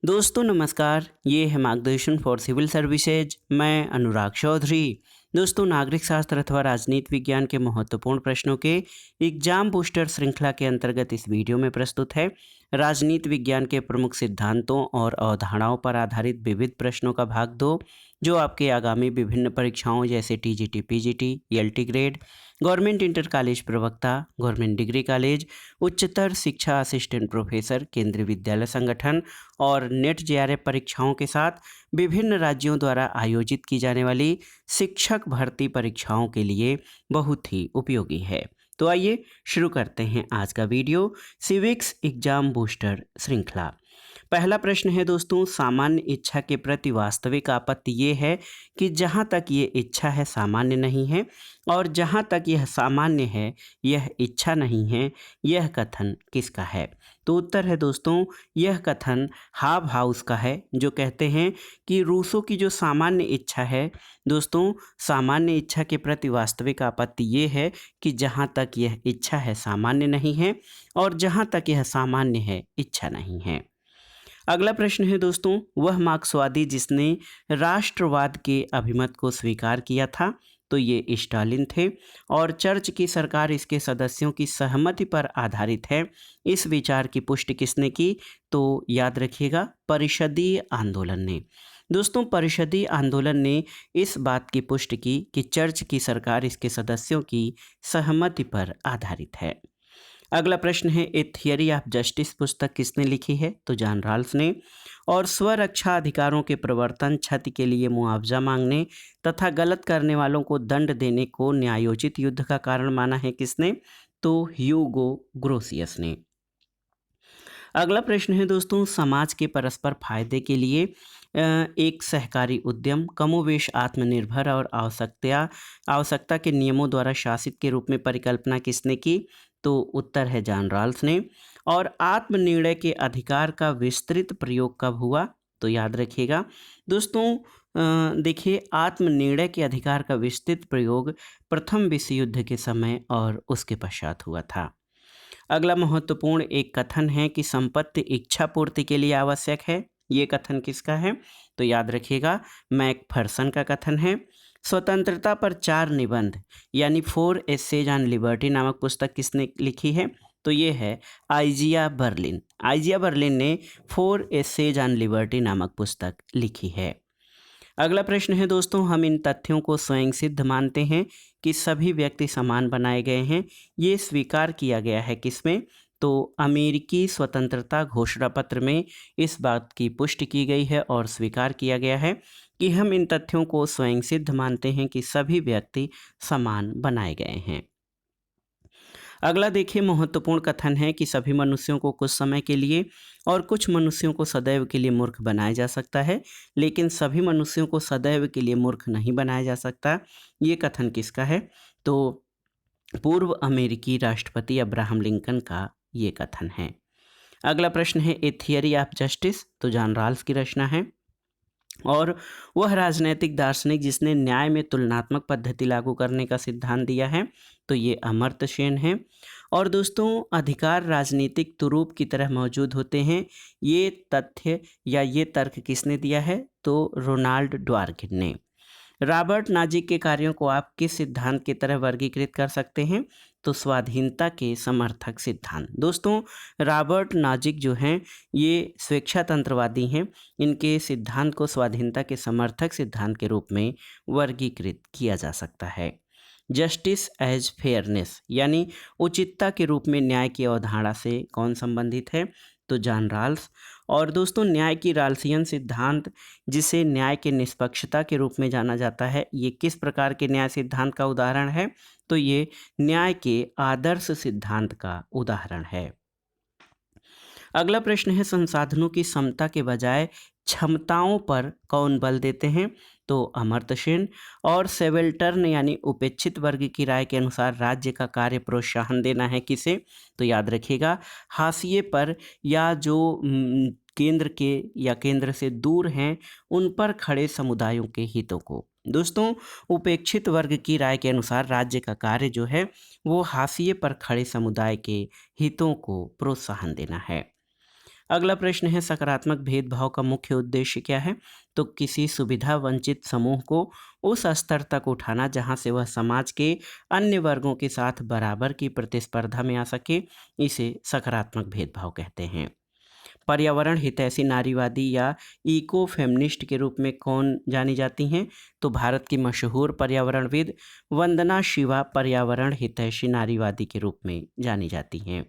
दोस्तों नमस्कार, ये है मार्गदर्शन फॉर सिविल सर्विसेज। मैं अनुराग चौधरी। दोस्तों, नागरिक शास्त्र अथवा राजनीति विज्ञान के महत्वपूर्ण प्रश्नों के एग्जाम बूस्टर श्रृंखला के अंतर्गत इस वीडियो में प्रस्तुत है राजनीति विज्ञान के प्रमुख सिद्धांतों और अवधारणाओं पर आधारित विविध प्रश्नों का भाग 2, जो आपके आगामी विभिन्न परीक्षाओं जैसे TGT, PGT, LT grade, government inter college प्रवक्ता, गवर्नमेंट डिग्री कॉलेज, उच्चतर शिक्षा असिस्टेंट प्रोफेसर, केंद्रीय विद्यालय संगठन और नेट जेआरएफ परीक्षाओं के साथ विभिन्न राज्यों द्वारा आयोजित की जाने वाली शिक्षक भर्ती परीक्षाओं के लिए बहुत ही उपयोगी है। तो आइए शुरू करते हैं आज का वीडियो, सिविक्स एग्जाम बूस्टर श्रृंखला। पहला प्रश्न है दोस्तों, सामान्य इच्छा के प्रति वास्तविक आपत्ति ये है कि जहाँ तक ये इच्छा है सामान्य नहीं है, और जहाँ तक यह सामान्य है यह इच्छा नहीं है, यह कथन किसका है? तो उत्तर है दोस्तों, यह कथन हाव हाउस का है, जो कहते हैं कि रूसो की जो सामान्य इच्छा है दोस्तों, सामान्य इच्छा के प्रति वास्तविक आपत्ति ये है कि जहाँ तक यह इच्छा है सामान्य नहीं है, और जहाँ तक यह सामान्य है इच्छा नहीं है। अगला प्रश्न है दोस्तों, वह मार्क्सवादी जिसने राष्ट्रवाद के अभिमत को स्वीकार किया था, तो ये स्टालिन थे, और चर्च की सरकार इसके सदस्यों की सहमति पर आधारित है। इस विचार की पुष्टि किसने की? तो याद रखिएगा, परिषदीय आंदोलन ने। दोस्तों, परिषदीय आंदोलन ने इस बात की पुष्टि की कि चर्च की सरकार इसके सदस्यों की सहमति पर आधारित है। अगला प्रश्न है, ए थियरी ऑफ जस्टिस पुस्तक किसने लिखी है? तो जॉन रॉल्स ने। और स्वरक्षा अधिकारों के प्रवर्तन, क्षति के लिए मुआवजा मांगने तथा गलत करने वालों को दंड देने को न्यायोचित युद्ध का कारण माना है किसने? तो ह्यूगो ग्रोसियस ने। अगला प्रश्न है दोस्तों, समाज के परस्पर फायदे के लिए एक सहकारी उद्यम कमोवेश आत्मनिर्भर और आवश्यकता के नियमों द्वारा शासित के रूप में परिकल्पना किसने की? तो उत्तर है जॉन रॉल्स ने। और आत्मनिर्णय के अधिकार का विस्तृत प्रयोग कब हुआ? तो याद रखिएगा दोस्तों, देखिए, आत्मनिर्णय के अधिकार का विस्तृत प्रयोग प्रथम विश्व युद्ध के समय और उसके पश्चात हुआ था। अगला महत्वपूर्ण एक कथन है कि संपत्ति इच्छा पूर्ति के लिए आवश्यक है। ये कथन किसका है? तो याद रखिएगा, मैकफरसन का कथन है। स्वतंत्रता पर 4 निबंध यानी 4 एसेज ऑन लिबर्टी नामक पुस्तक किसने लिखी है? तो ये है आइजिया बर्लिन। आइजिया बर्लिन ने 4 एसेज ऑन लिबर्टी नामक पुस्तक लिखी है। अगला प्रश्न है दोस्तों, हम इन तथ्यों को स्वयं सिद्ध मानते हैं कि सभी व्यक्ति समान बनाए गए हैं। ये स्वीकार किया गया है किसमें? तो अमेरिकी स्वतंत्रता घोषणा पत्र में इस बात की पुष्टि की गई है और स्वीकार किया गया है कि हम इन तथ्यों को स्वयं सिद्ध मानते हैं कि सभी व्यक्ति समान बनाए गए हैं। अगला देखिए, महत्वपूर्ण कथन है कि सभी मनुष्यों को कुछ समय के लिए और कुछ मनुष्यों को सदैव के लिए मूर्ख बनाया जा सकता है, लेकिन सभी मनुष्यों को सदैव के लिए मूर्ख नहीं बनाया जा सकता। ये कथन किसका है? तो पूर्व अमेरिकी राष्ट्रपति अब्राहम लिंकन का ये कथन है। अगला प्रश्न है, ए थियरी ऑफ जस्टिस, तो जॉन रॉल्स की रचना है। और वह राजनैतिक दार्शनिक जिसने न्याय में तुलनात्मक पद्धति लागू करने का सिद्धांत दिया है, तो ये अमर्त्य सेन है। और दोस्तों, अधिकार राजनीतिक तुरूप की तरह मौजूद होते हैं, ये तथ्य या ये तर्क किसने दिया है? तो रोनाल्ड ड्वार्किन ने। रॉबर्ट नाजिक के कार्यों को आप किस सिद्धांत की तरह वर्गीकृत कर सकते हैं? तो स्वाधीनता के समर्थक सिद्धांत। दोस्तों, रॉबर्ट नाजिक जो हैं ये स्वेच्छातंत्रवादी हैं। इनके सिद्धांत को स्वाधीनता के समर्थक सिद्धांत के रूप में वर्गीकृत किया जा सकता है। जस्टिस एज फेयरनेस यानी उचितता के रूप में न्याय की अवधारणा से कौन संबंधित है? तो जॉन रॉल्स। और दोस्तों, न्याय की राल्सियन सिद्धांत, जिसे न्याय के निष्पक्षता के रूप में जाना जाता है, ये किस प्रकार के न्याय सिद्धांत का उदाहरण है? तो ये न्याय के आदर्श सिद्धांत का उदाहरण है। अगला प्रश्न है, संसाधनों की समता के बजाय क्षमताओं पर कौन बल देते हैं? तो अमर्त्य सेन। और सेवेल्टर्न यानी उपेक्षित वर्ग की राय के अनुसार राज्य का कार्य प्रोत्साहन देना है किसे? तो याद रखिएगा, हाशिए पर या जो केंद्र के या केंद्र से दूर हैं उन पर खड़े समुदायों के हितों को। दोस्तों, उपेक्षित वर्ग की राय के अनुसार राज्य का कार्य जो है वो हाशिए पर खड़े समुदाय के हितों को प्रोत्साहन देना है। अगला प्रश्न है सकारात्मक भेदभाव का मुख्य उद्देश्य क्या है? तो किसी सुविधा वंचित समूह को उस स्तर तक उठाना जहां से वह समाज के अन्य वर्गों के साथ बराबर की प्रतिस्पर्धा में आ सके, इसे सकारात्मक भेदभाव कहते हैं। पर्यावरण हितैषी नारीवादी या इको फेमिनिस्ट के रूप में कौन जानी जाती हैं? तो भारत की मशहूर पर्यावरणविद वंदना शिवा पर्यावरण हितैषी नारीवादी के रूप में जानी जाती हैं।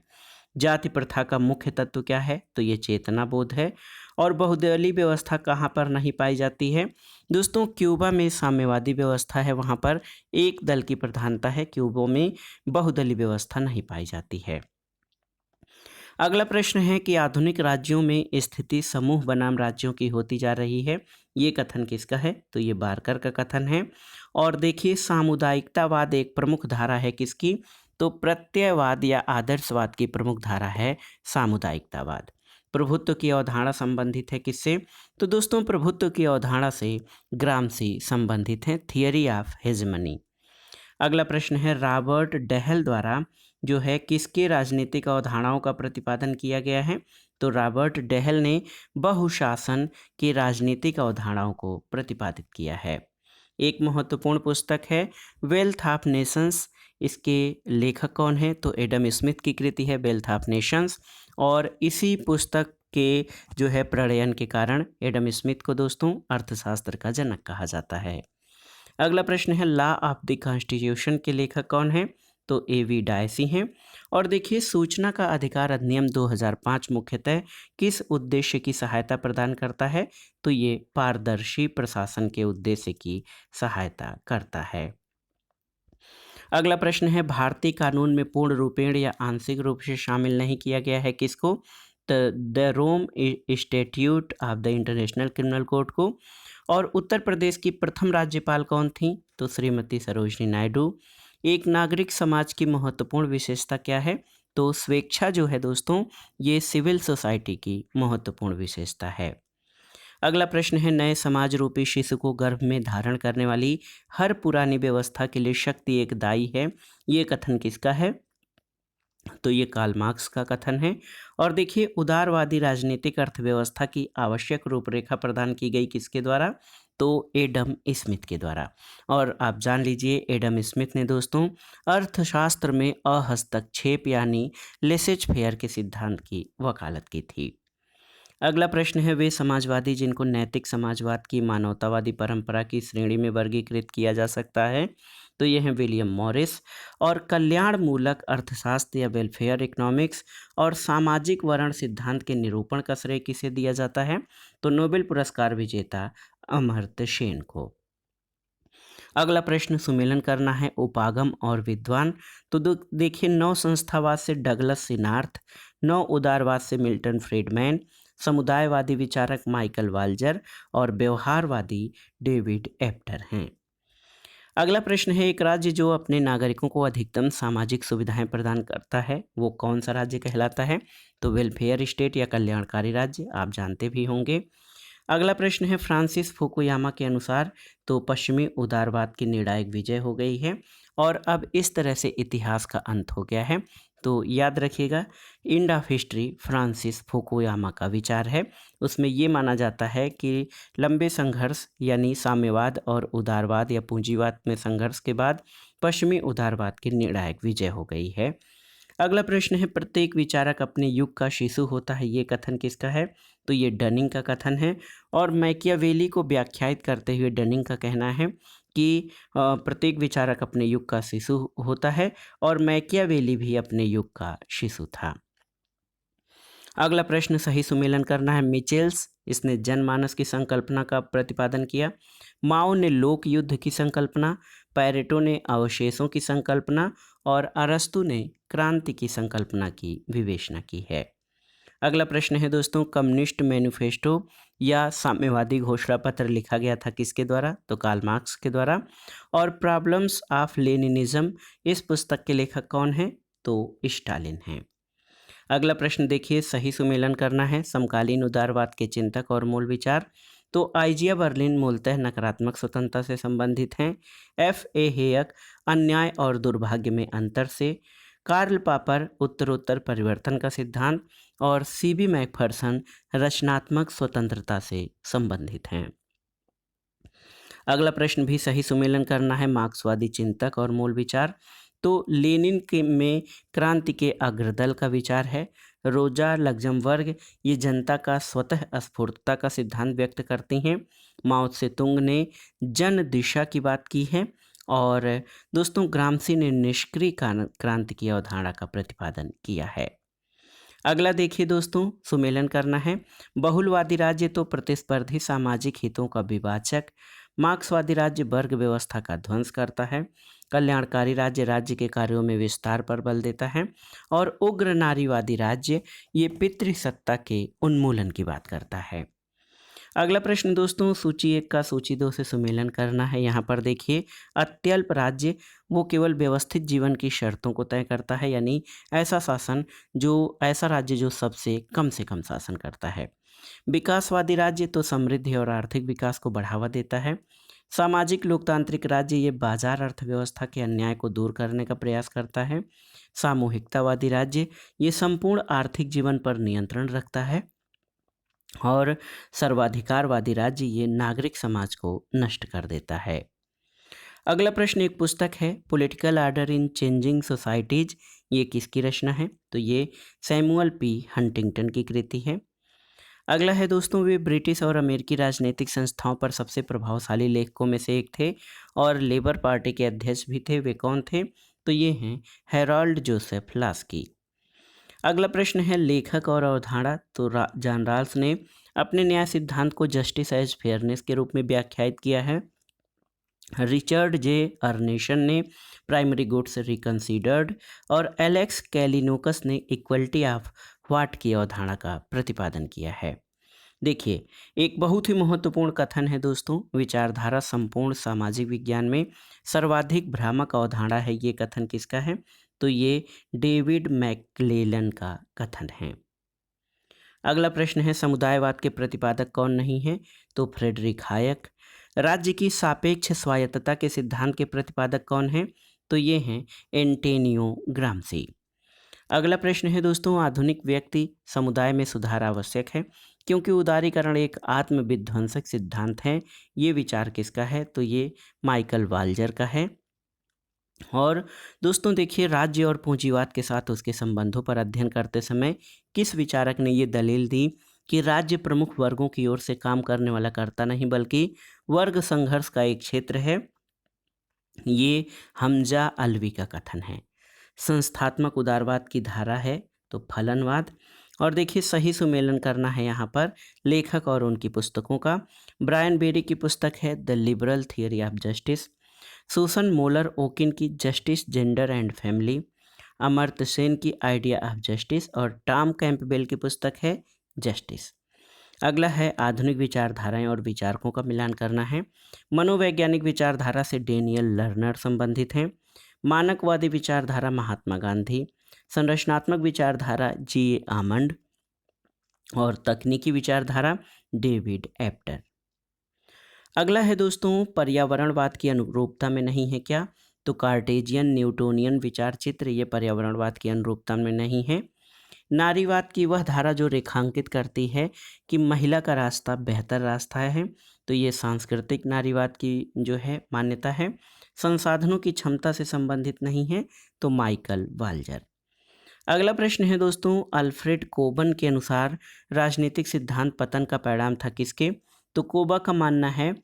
जाति प्रथा का मुख्य तत्व क्या है? तो ये चेतना बोध है। और बहुदलीय व्यवस्था कहाँ पर नहीं पाई जाती है? दोस्तों, क्यूबा में साम्यवादी व्यवस्था है, वहाँ पर एक दल की प्रधानता है। क्यूबा में बहुदलीय व्यवस्था नहीं पाई जाती है। अगला प्रश्न है कि आधुनिक राज्यों में स्थिति समूह बनाम राज्यों की होती जा रही है, ये कथन किसका है? तो ये बारकर का कथन है। और देखिए, सामुदायिकतावाद एक प्रमुख धारा है किसकी? तो प्रत्ययवाद या आदर्शवाद की प्रमुख धारा है सामुदायिकतावाद। प्रभुत्व की अवधारणा संबंधित है किससे? तो दोस्तों, प्रभुत्व की अवधारणा से ग्रामसी संबंधित है, थियरी ऑफ हेजेमनी। अगला प्रश्न है रॉबर्ट डहल द्वारा जो है किसके राजनीतिक अवधारणाओं का प्रतिपादन किया गया है? तो रॉबर्ट डहल ने बहुशासन की राजनीतिक अवधारणाओं को प्रतिपादित किया है। एक महत्वपूर्ण पुस्तक है वेल्थ ऑफ नेशंस, इसके लेखक कौन है? तो एडम स्मिथ की कृति है वेल्थ ऑफ नेशंस। और इसी पुस्तक के जो है प्रणयन के कारण एडम स्मिथ को दोस्तों अर्थशास्त्र का जनक कहा जाता है। अगला प्रश्न है लॉ ऑफ द कॉन्स्टिट्यूशन के लेखक कौन है? तो एवी डायसी हैं। और देखिए, सूचना का अधिकार अधिनियम 2005 मुख्यतः किस उद्देश्य की सहायता प्रदान करता है? तो ये पारदर्शी प्रशासन के उद्देश्य की सहायता करता है। अगला प्रश्न है भारतीय कानून में पूर्ण रूपेण या आंशिक रूप से शामिल नहीं किया गया है किसको? The Rome statute of the International Criminal Court को। और उत्तर प्रदेश की प्रथम राज्यपाल कौन थी? तो श्रीमती सरोजनी नायडू। एक नागरिक समाज की महत्वपूर्ण विशेषता क्या है? तो स्वेच्छा जो है दोस्तों, ये सिविल सोसाइटी की महत्वपूर्ण विशेषता है। अगला प्रश्न है नए समाज रूपी शिशु को गर्भ में धारण करने वाली हर पुरानी व्यवस्था के लिए शक्ति एक दायी है, ये कथन किसका है? तो ये कार्ल मार्क्स का कथन है। और देखिए, उदारवादी राजनीतिक अर्थव्यवस्था की आवश्यक रूपरेखा प्रदान की गई किसके द्वारा? तो एडम स्मिथ के द्वारा। और आप जान लीजिए, एडम स्मिथ ने दोस्तों अर्थशास्त्र में अहस्तक्षेप यानी लेसेज फेयर के सिद्धांत की वकालत की थी। अगला प्रश्न है वे समाजवादी जिनको नैतिक समाजवाद की मानवतावादी परंपरा की श्रेणी में वर्गीकृत किया जा सकता है? तो ये हैं विलियम मॉरिस। और कल्याण मूलक अर्थशास्त्र या वेलफेयर इकोनॉमिक्स और सामाजिक वर्ण सिद्धांत के निरूपण का श्रेय किसे दिया जाता है? तो नोबेल पुरस्कार विजेता अमर्त्य सेन को। अगला प्रश्न सुमेलन करना है उपागम और विद्वान। तो देखिए, नव संस्थावाद से डगलस सिनार्थ, नव उदारवाद से मिल्टन फ्रीडमैन, समुदायवादी विचारक माइकल वाल्जर और व्यवहारवादी डेविड एप्टर हैं। अगला प्रश्न है एक राज्य जो अपने नागरिकों को अधिकतम सामाजिक सुविधाएं प्रदान करता है, वो कौन सा राज्य कहलाता है? तो वेलफेयर स्टेट या कल्याणकारी राज्य, आप जानते भी होंगे। अगला प्रश्न है फ्रांसिस फुकुयामा के अनुसार तो पश्चिमी उदारवाद की निर्णायक विजय हो गई है और अब इस तरह से इतिहास का अंत हो गया है। तो याद रखिएगा, end of history Francis Fukuyama का विचार है। उसमें ये माना जाता है कि लंबे संघर्ष यानी साम्यवाद और उदारवाद या पूंजीवाद में संघर्ष के बाद पश्चिमी उदारवाद की निर्णायक विजय हो गई है। अगला प्रश्न है प्रत्येक विचारक अपने युग का शिशु होता है, ये कथन किसका है? तो ये डनिंग का कथन है। और मैकियावेली को व्याख्यायित करते हुए डनिंग का कहना है कि प्रत्येक विचारक अपने युग का शिशु होता है और मैकियावेली भी अपने युग का शिशु था। अगला प्रश्न सही सुमेलन करना है मिचेल्स, इसने जनमानस की संकल्पना का प्रतिपादन किया। माओ ने लोक युद्ध की संकल्पना, पैरेटो ने अवशेषों की संकल्पना और अरस्तु ने क्रांति की संकल्पना की विवेचना की है। अगला प्रश्न है दोस्तों कम्युनिस्ट मैनिफेस्टो या साम्यवादी घोषणा पत्र लिखा गया था किसके द्वारा? तो कार्ल मार्क्स के द्वारा। और प्रॉब्लम्स ऑफ लेनिनिज्म, इस पुस्तक के लेखक कौन है? तो स्टालिन हैं। अगला प्रश्न देखिए सही सुमेलन करना है समकालीन उदारवाद के चिंतक और मूल विचार। तो आइजिया बर्लिन मूलतः नकारात्मक स्वतंत्रता से संबंधित हैं। एफ ए हेयक अन्याय और दुर्भाग्य में अंतर से, कार्ल पापर उत्तरोत्तर परिवर्तन का सिद्धांत और सीबी मैकफरसन रचनात्मक स्वतंत्रता से संबंधित हैं। अगला प्रश्न भी सही सुमेलन करना है। मार्क्सवादी चिंतक और मूल विचार, तो लेनिन के में क्रांति के अग्रदल का विचार है। रोजा लग्जमबर्ग ये जनता का स्वतः स्फूर्तता का सिद्धांत व्यक्त करती हैं। माओ त्से-तुंग ने जन दिशा की बात की है। और दोस्तों ग्रामसी ने निष्क्रिय क्रांति की अवधारणा का प्रतिपादन किया है। अगला देखिए दोस्तों, सुमेलन करना है। बहुलवादी राज्य तो प्रतिस्पर्धी सामाजिक हितों का विभाजक, मार्क्सवादी राज्य वर्ग व्यवस्था का ध्वंस करता है, कल्याणकारी राज्य राज्य के कार्यों में विस्तार पर बल देता है, और उग्र नारीवादी राज्य ये पितृसत्ता के उन्मूलन की बात करता है। अगला प्रश्न दोस्तों, सूची 1 का सूची 2 से सुमेलन करना है। यहाँ पर देखिए, अत्यल्प राज्य वो केवल व्यवस्थित जीवन की शर्तों को तय करता है, यानी ऐसा राज्य जो सबसे कम से कम शासन करता है। विकासवादी राज्य तो समृद्धि और आर्थिक विकास को बढ़ावा देता है। सामाजिक लोकतांत्रिक राज्य ये बाजार अर्थव्यवस्था के अन्याय को दूर करने का प्रयास करता है। सामूहिकतावादी राज्य ये संपूर्ण आर्थिक जीवन पर नियंत्रण रखता है। और सर्वाधिकारवादी राज्य ये नागरिक समाज को नष्ट कर देता है। अगला प्रश्न एक पुस्तक है, पॉलिटिकल आर्डर इन चेंजिंग सोसाइटीज, ये किसकी रचना है? तो ये सैमुअल पी हंटिंगटन की कृति है। अगला है दोस्तों, वे ब्रिटिश और अमेरिकी राजनीतिक संस्थाओं पर सबसे प्रभावशाली लेखकों में से एक थे और लेबर पार्टी के अध्यक्ष भी थे। वे कौन थे? तो ये हैं हैरोल्ड जोसेफ लास्की। अगला प्रश्न है, लेखक और अवधारणा, तो जॉन राल्स ने अपने न्याय सिद्धांत को जस्टिस एज फेयरनेस के रूप में व्याख्यायित किया है। रिचर्ड जे अर्नेशन ने प्राइमरी गुड्स रिकंसीडर्ड, और एलेक्स कैलिनोकस ने इक्वलिटी ऑफ व्हाट की अवधारणा का प्रतिपादन किया है। देखिए, एक बहुत ही महत्वपूर्ण कथन है दोस्तों, विचारधारा संपूर्ण सामाजिक विज्ञान में सर्वाधिक भ्रामक अवधारणा है। ये कथन किसका है? तो ये डेविड मैक्लेलन का कथन है। अगला प्रश्न है, समुदायवाद के प्रतिपादक कौन नहीं है? तो फ्रेडरिक हायक। राज्य की सापेक्ष स्वायत्तता के सिद्धांत के प्रतिपादक कौन है? तो ये हैं एंटोनियो ग्राम्सी। अगला प्रश्न है दोस्तों, आधुनिक व्यक्ति समुदाय में सुधार आवश्यक है क्योंकि उदारीकरण एक आत्मविध्वंसक सिद्धांत है। ये विचार किसका है? तो ये माइकल वाल्जर का है। और दोस्तों देखिए, राज्य और पूंजीवाद के साथ उसके संबंधों पर अध्ययन करते समय किस विचारक ने ये दलील दी कि राज्य प्रमुख वर्गों की ओर से काम करने वाला कर्ता नहीं बल्कि वर्ग संघर्ष का एक क्षेत्र है? ये हमजा अलवी का कथन है। संस्थात्मक उदारवाद की धारा है तो फलनवाद। और देखिए, सही सुमेलन करना है यहाँ पर लेखक और उनकी पुस्तकों का। ब्रायन बेरी की पुस्तक है the liberal theory of justice, Susan Moller Okin की justice gender and family, Amartya Sen की आइडिया ऑफ जस्टिस, और टॉम कैंपबेल की पुस्तक है जस्टिस। अगला है, आधुनिक विचारधाराएं और विचारकों का मिलान करना है। मनोवैज्ञानिक विचारधारा से डेनियल लर्नर संबंधित हैं। मानकवादी विचारधारा महात्मा गांधी, संरचनात्मक विचारधारा जी आमंड, और तकनीकी विचारधारा डेविड एप्टर। अगला है दोस्तों, पर्यावरणवाद की अनुरूपता में नहीं है क्या? तो कार्टेजियन न्यूटोनियन विचार चित्र ये पर्यावरणवाद की अनुरूपता में नहीं है। नारीवाद की वह धारा जो रेखांकित करती है कि महिला का रास्ता बेहतर रास्ता है, तो ये सांस्कृतिक नारीवाद की जो है मान्यता है। संसाधनों की क्षमता से संबंधित नहीं है, तो माइकल वाल्जर। अगला प्रश्न है दोस्तों, अल्फ्रेड कोबन के अनुसार राजनीतिक सिद्धांत पतन का परिणाम था किसके? तो कोबा का मानना है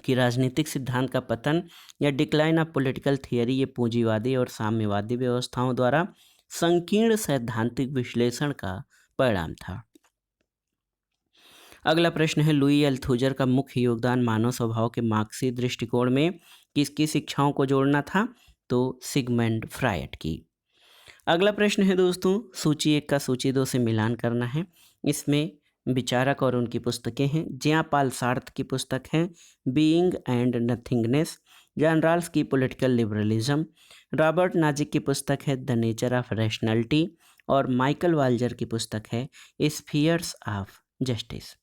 कि राजनीतिक सिद्धांत का पतन या डिक्लाइन ऑफ पॉलिटिकल थियरी ये पूंजीवादी और साम्यवादी व्यवस्थाओं द्वारा संकीर्ण सैद्धांतिक विश्लेषण का परिणाम था। अगला प्रश्न है, लुई अल्थुजर का मुख्य योगदान मानव स्वभाव के मार्क्सी दृष्टिकोण में किसकी शिक्षाओं को जोड़ना था? तो सिगमंड फ्रायड की। अगला प्रश्न है दोस्तों, सूची 1 का सूची 2 से मिलान करना है। इसमें विचारक और उनकी पुस्तकें हैं। ज्यापाल सार्थ की पुस्तक है बीइंग एंड नथिंगनेस, जॉन राल्स की पॉलिटिकल लिबरलिज्म, रॉबर्ट नाजिक की पुस्तक है द नेचर ऑफ रैशनैलिटी, और माइकल वाल्जर की पुस्तक है स्फीयर्स ऑफ जस्टिस।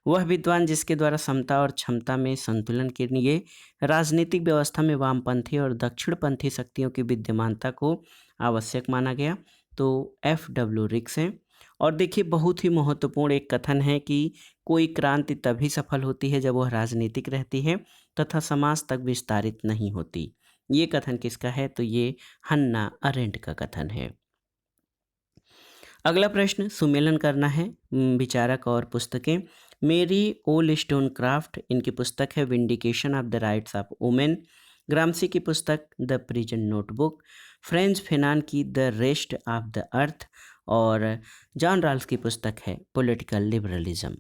वह विद्वान जिसके द्वारा समता और क्षमता में संतुलन के लिए राजनीतिक व्यवस्था में वामपंथी और दक्षिणपंथी शक्तियों की विद्यमानता को आवश्यक माना गया, तो F.W. रिक्स हैं। और देखिए बहुत ही महत्वपूर्ण एक कथन है कि कोई क्रांति तभी सफल होती है जब वह राजनीतिक रहती है तथा समाज तक विस्तारित नहीं होती। ये कथन किसका है? तो ये हन्ना अरेंट का कथन है। अगला प्रश्न सुमेलन करना है विचारक और पुस्तकें। मेरी ओलस्टोनक्राफ्ट इनकी पुस्तक है vindication of the rights of women. Gramsci की पुस्तक the prison notebook. Frantz Fanon की the rest of the earth. और जॉन रॉल्स की पुस्तक है पॉलिटिकल लिबरलिज्म।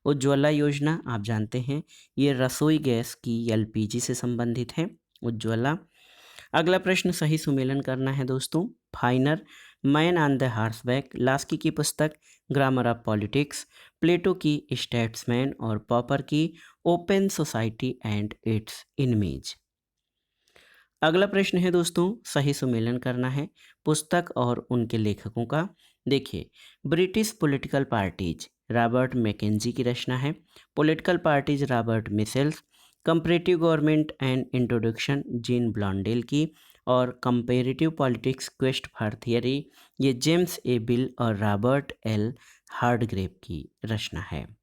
उज्ज्वला योजना आप जानते हैं ये रसोई गैस की एलपीजी से संबंधित है उज्ज्वला। अगला प्रश्न सही सुमेलन करना है दोस्तों। फाइनर, man on the horseback, Laski की पुस्तक ग्रामर ऑफ पॉलिटिक्स, प्लेटो की स्टैट्समैन और पॉपर की open society and its image. अगला प्रश्न है दोस्तों सही सुमेलन करना है पुस्तक और उनके लेखकों का। देखिए British political parties Robert McKenzie की रचना है। Political parties Robert Michels. Comparative government and introduction Jean Blondel की। और comparative politics quest for theory ये जेम्स ए बिल और रॉबर्ट एल हार्डग्रेव की रचना है।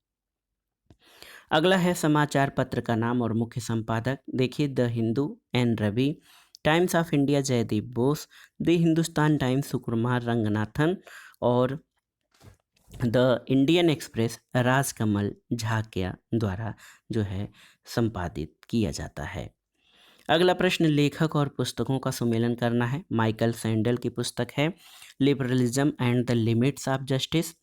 अगला है समाचार पत्र का नाम और मुख्य संपादक। देखिए the Hindu N Ravi, Times of India Jaideep Bose, the Hindustan Times Sukumar Ranganathan और द इंडियन एक्सप्रेस राजकमल झाकिया द्वारा जो है संपादित किया जाता है। अगला प्रश्न लेखक और पुस्तकों का सुमेलन करना है। माइकल सैंडल की पुस्तक है liberalism and the limits of justice.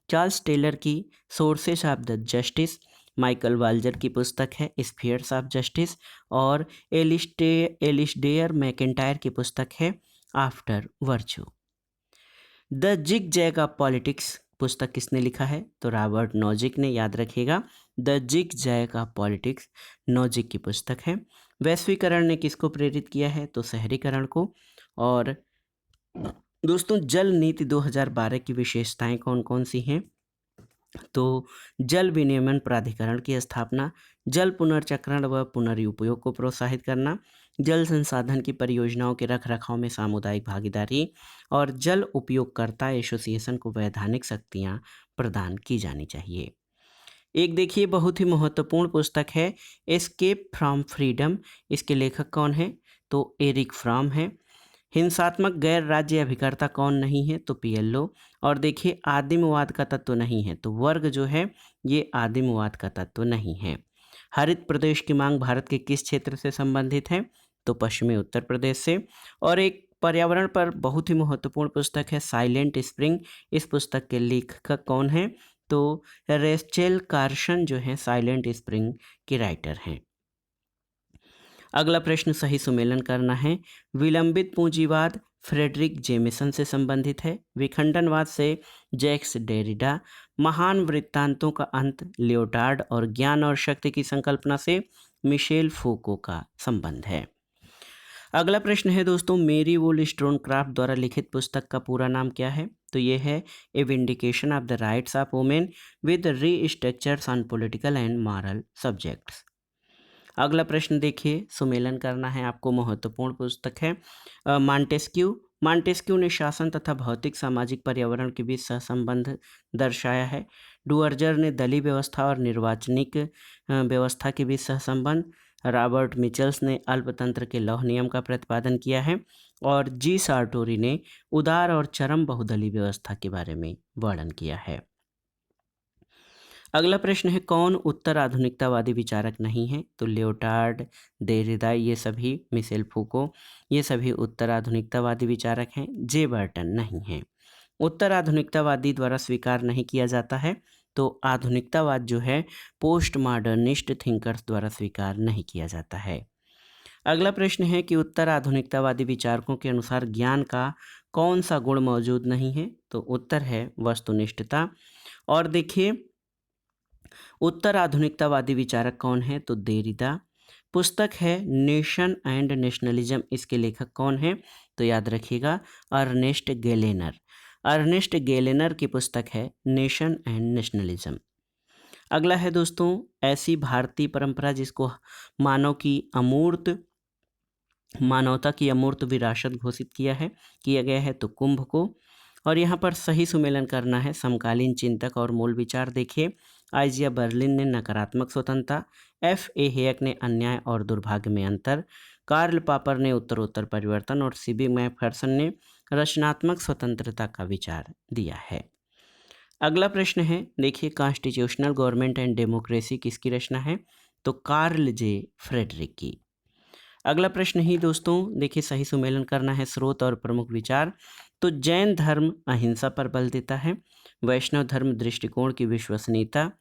Charles Taylor की sources of the justice. Michael Walzer की पुस्तक है स्फीयर्स ऑफ जस्टिस। और एलिस्डेयर मैकेंटायर की पुस्तक है After Virtue. The zig zag of Politics पुस्तक किसने लिखा है? तो रॉबर्ट नॉजिक ने, याद रखिएगा। The zig zag of politics Nozick की पुस्तक है। वैश्वीकरण ने किसको प्रेरित किया है? तो शहरीकरण को। और दोस्तों जल नीति 2012 की विशेषताएं कौन कौन सी हैं? तो जल विनियमन प्राधिकरण की स्थापना, जल पुनर्चक्रण व पुनर्उपयोग को प्रोत्साहित करना, जल संसाधन की परियोजनाओं के रखरखाव में सामुदायिक भागीदारी और जल उपयोगकर्ता एसोसिएशन को वैधानिक शक्तियां प्रदान की जानी चाहिए। एक देखिए बहुत ही महत्वपूर्ण पुस्तक है एस्केप फ्रॉम फ्रीडम। इसके लेखक कौन है? तो एरिक फ्रॉम है। हिंसात्मक गैर राज्य अभिकर्ता कौन नहीं है? तो पियल्लो। और देखिए आदिमवाद का तत्व नहीं है, तो वर्ग जो है ये आदिमवाद का तत्व नहीं है। हरित प्रदेश की मांग भारत के किस क्षेत्र से संबंधित है? तो पश्चिमी उत्तर प्रदेश से। और एक पर्यावरण पर बहुत ही महत्वपूर्ण पुस्तक है साइलेंट स्प्रिंग। इस पुस्तक के लेखक कौन है? तो रेचेल कार्सन जो है साइलेंट स्प्रिंग के राइटर हैं। अगला प्रश्न सही सुमेलन करना है। विलंबित पूंजीवाद फ्रेडरिक जेमिसन से संबंधित है। विखंडनवाद से जैक्स डेरिडा। महान वृत्तांतों का अंत लियोटार्ड और ज्ञान और शक्ति की संकल्पना से मिशेल फूको का संबंध है। अगला प्रश्न है दोस्तों मेरी वोllस्टोनक्राफ्ट द्वारा लिखित पुस्तक का पूरा नाम क्या है? तो ये है a vindication of the rights of women with restructures on political and moral subjects. अगला प्रश्न देखिए सुमेलन करना है आपको। महत्वपूर्ण पुस्तक है मॉन्टेस्क्यू। मॉन्टेस्क्यू ने शासन तथा भौतिक सामाजिक पर्यावरण के बीच सहसंबंध दर्शाया है। डुअर्जर ने दलीय व्यवस्था और निर्वाचनिक व्यवस्था के बीच सहसंबंध। रॉबर्ट मिचल्स ने अल्पतंत्र के लौह नियम का प्रतिपादन किया है। और जी सार्टोरी ने उदार और चरम बहुदलीय व्यवस्था के बारे में वर्णन किया है। अगला प्रश्न है कौन उत्तर आधुनिकतावादी विचारक नहीं है? तो लियोटार्ड, देरिदा ये सभी, मिशेल फूको ये सभी उत्तर आधुनिकतावादी विचारक हैं। जे बर्टन नहीं है। उत्तर आधुनिकतावादी द्वारा स्वीकार नहीं किया जाता है। तो आधुनिकतावाद जो है पोस्ट मॉडर्निस्ट थिंकर्स द्वारा स्वीकार नहीं किया जाता है। अगला प्रश्न है कि उत्तर आधुनिकतावादी विचारकों के अनुसार ज्ञान का कौन सा गुण मौजूद नहीं है? तो उत्तर है वस्तुनिष्ठता। और देखिए उत्तर आधुनिकतावादी विचारक कौन है? तो देरिदा। पुस्तक है नेशन एंड नेशनलिज्म। इसके लेखक कौन है? तो याद रखिएगा अर्नेस्ट गेलेनर। अर्नेस्ट गेलेनर की पुस्तक है नेशन एंड नेशनलिज्म। अगला है दोस्तों ऐसी भारतीय परंपरा जिसको मानवता की अमूर्त विरासत घोषित किया गया है तो कुंभ को। और यहाँ पर सही सुमेलन करना है। समकालीन चिंतक और मूल विचार देखिए, आइजिया बर्लिन ने नकारात्मक स्वतंत्रता, F.A. हेयक ने अन्याय और दुर्भाग्य में अंतर, कार्ल पापर ने उत्तरोत्तर परिवर्तन और C.B. मैकफर्सन ने रचनात्मक स्वतंत्रता का विचार दिया है। अगला प्रश्न है, देखिए कॉन्स्टिट्यूशनल गवर्नमेंट एंड डेमोक्रेसी किसकी रचना है? तो कार्ल जे फ्रेडरिक की। अगला प्रश्न ही दोस्तों देखिए सही सुमेलन करना है। स्रोत और प्रमुख विचार, तो जैन धर्म अहिंसा पर बल देता है, वैष्णव धर्म दृष्टिकोण की विश्वसनीयता,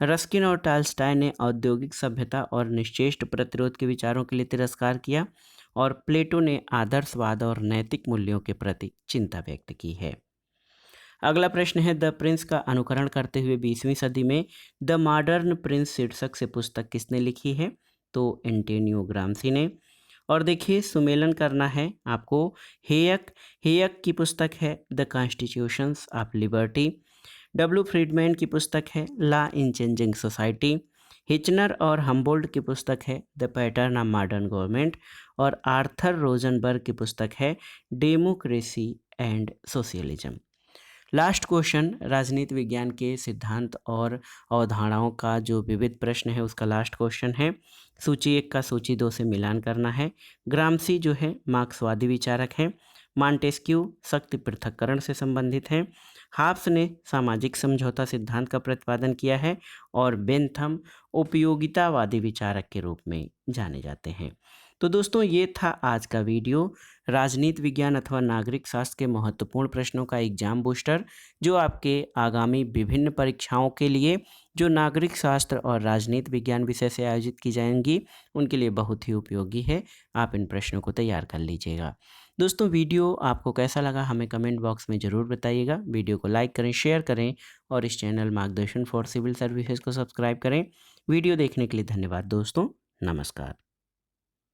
रस्किन और टाल्स्टाय ने औद्योगिक सभ्यता और निश्चेष्ट प्रतिरोध के विचारों के लिए तिरस्कार किया, और प्लेटो ने आदर्शवाद और नैतिक मूल्यों के प्रति चिंता व्यक्त की है। अगला प्रश्न है, द प्रिंस का अनुकरण करते हुए 20वीं सदी में द मॉडर्न प्रिंस शीर्षक से पुस्तक किसने लिखी है? तो एंटोनियो ग्राम्सी ने। और देखिए सुमेलन करना है आपको, हेयक की पुस्तक है the constitutions of liberty, W. Friedman की पुस्तक है law in changing society, Hitchner और हम्बोल्ट की पुस्तक है the pattern of modern government, और आर्थर रोजनबर्ग की पुस्तक है democracy and socialism. Last question, राजनीति विज्ञान के सिद्धांत और अवधारणाओं का जो विविध प्रश्न है उसका लास्ट क्वेश्चन है। सूची 1 का सूची 2 से मिलान करना है। ग्राम्सी जो है मार्क्सवादी विचारक हैं, मॉन्टेस्क्यू शक्ति पृथक्करण से संबंधित हैं, हाब्स ने सामाजिक समझौता सिद्धांत का प्रतिपादन किया है, और बेंथम उपयोगितावादी विचारक के रूप में जाने जाते हैं। तो दोस्तों ये था आज का वीडियो, राजनीति विज्ञान अथवा नागरिक शास्त्र के महत्वपूर्ण प्रश्नों का एग्जाम बूस्टर, जो आपके आगामी विभिन्न परीक्षाओं के लिए जो नागरिक शास्त्र और राजनीति विज्ञान विषय से आयोजित की जाएंगी उनके लिए बहुत ही उपयोगी है। आप इन प्रश्नों को तैयार कर लीजिएगा। दोस्तों वीडियो आपको कैसा लगा हमें कमेंट बॉक्स में ज़रूर बताइएगा। वीडियो को लाइक करें, शेयर करें, और इस चैनल मार्गदर्शन फॉर सिविल सर्विसेज को सब्सक्राइब करें। वीडियो देखने के लिए धन्यवाद दोस्तों, नमस्कार।